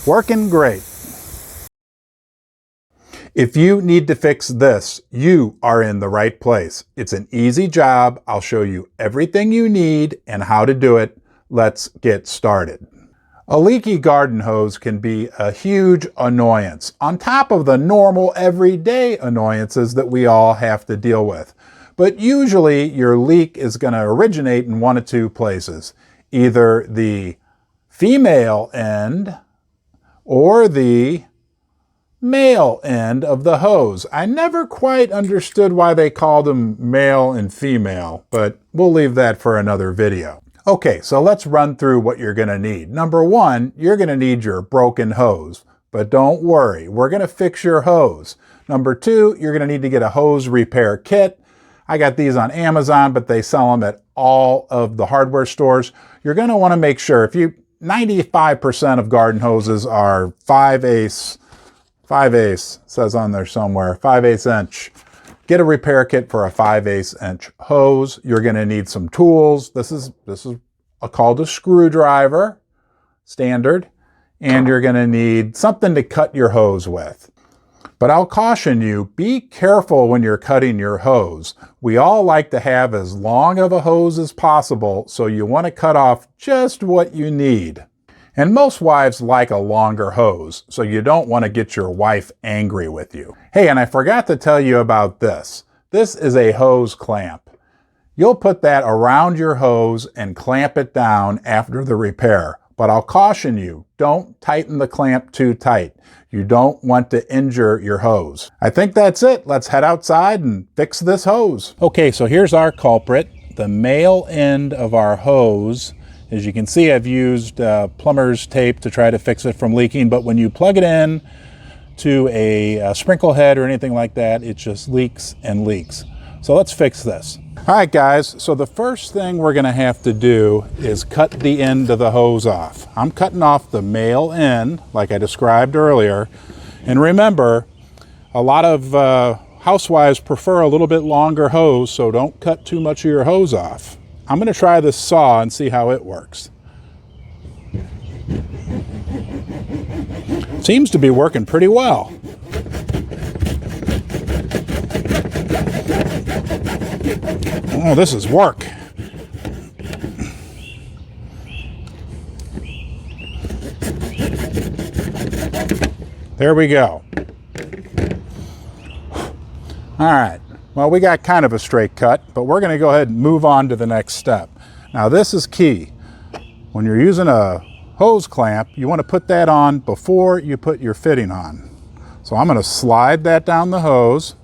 Working great. If you need to fix this, you are in the right place. It's an easy job. I'll show you everything you need and how to do it. Let's get started. A leaky garden hose can be a huge annoyance on top of the normal everyday annoyances that we all have to deal with. But usually your leak is going to originate in one of two places, either the female end or the male end of the hose. I never quite understood why they called them male and female, but we'll leave that for another video. Okay, so let's run through what you're going to need. Number one, you're going to need your broken hose, but don't worry, we're going to fix your hose. Number two, you're going to need to get a hose repair kit. I got these on Amazon, but they sell them at all of the hardware stores. You're going to want to make sure, 95% of garden hoses are 5/8 says on there somewhere, 5/8 inch. Get a repair kit for a 5/8 inch hose. You're going to need some tools. This is called a screwdriver, standard, and you're going to need something to cut your hose with. But I'll caution you, be careful when you're cutting your hose. We all like to have as long of a hose as possible, so you want to cut off just what you need. And most wives like a longer hose, so you don't want to get your wife angry with you. Hey, and I forgot to tell you about this. This is a hose clamp. You'll put that around your hose and clamp it down after the repair. But I'll caution you, don't tighten the clamp too tight. You don't want to injure your hose. I think that's it. Let's head outside and fix this hose. Okay, so here's our culprit, the male end of our hose. As you can see, I've used plumber's tape to try to fix it from leaking, but when you plug it in to a sprinkle head or anything like that, it just leaks and leaks. So let's fix this. All right, guys, so the first thing we're gonna have to do is cut the end of the hose off. I'm cutting off the male end, like I described earlier. And remember, a lot of housewives prefer a little bit longer hose, so don't cut too much of your hose off. I'm going to try this saw and see how it works. Seems to be working pretty well. Oh, this is work. There we go. All right. Well, we got kind of a straight cut, but we're going to go ahead and move on to the next step. Now, this is key. When you're using a hose clamp, you want to put that on before you put your fitting on. So I'm going to slide that down the hose.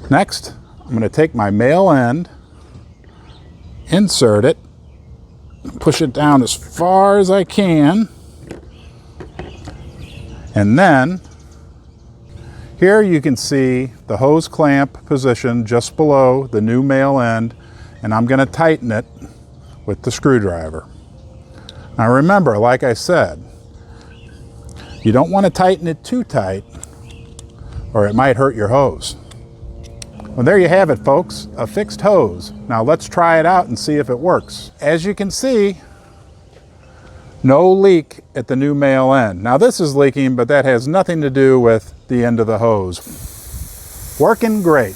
Next, I'm going to take my male end, insert it, push it down as far as I can, and then here you can see the hose clamp position just below the new male end, and I'm going to tighten it with the screwdriver. Now remember, like I said, you don't want to tighten it too tight or it might hurt your hose. Well, there you have it, folks, a fixed hose. Now let's try it out and see if it works. As you can see, no leak at the new male end. Now this is leaking, but that has nothing to do with the end of the hose. Working great.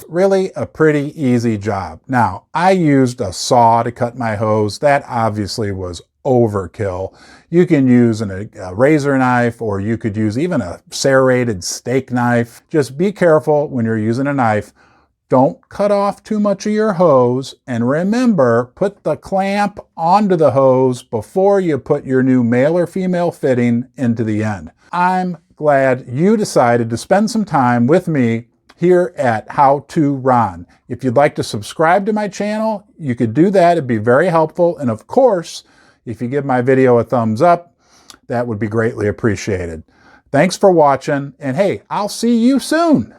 Really a pretty easy job. Now, I used a saw to cut my hose. That obviously was overkill. You can use a razor knife, or you could use even a serrated steak knife. Just be careful when you're using a knife. Don't cut off too much of your hose, and remember, put the clamp onto the hose before you put your new male or female fitting into the end. I'm glad you decided to spend some time with me here at HowToRon. If you'd like to subscribe to my channel, you could do that. It'd be very helpful. And of course, if you give my video a thumbs up, that would be greatly appreciated. Thanks for watching, and hey, I'll see you soon.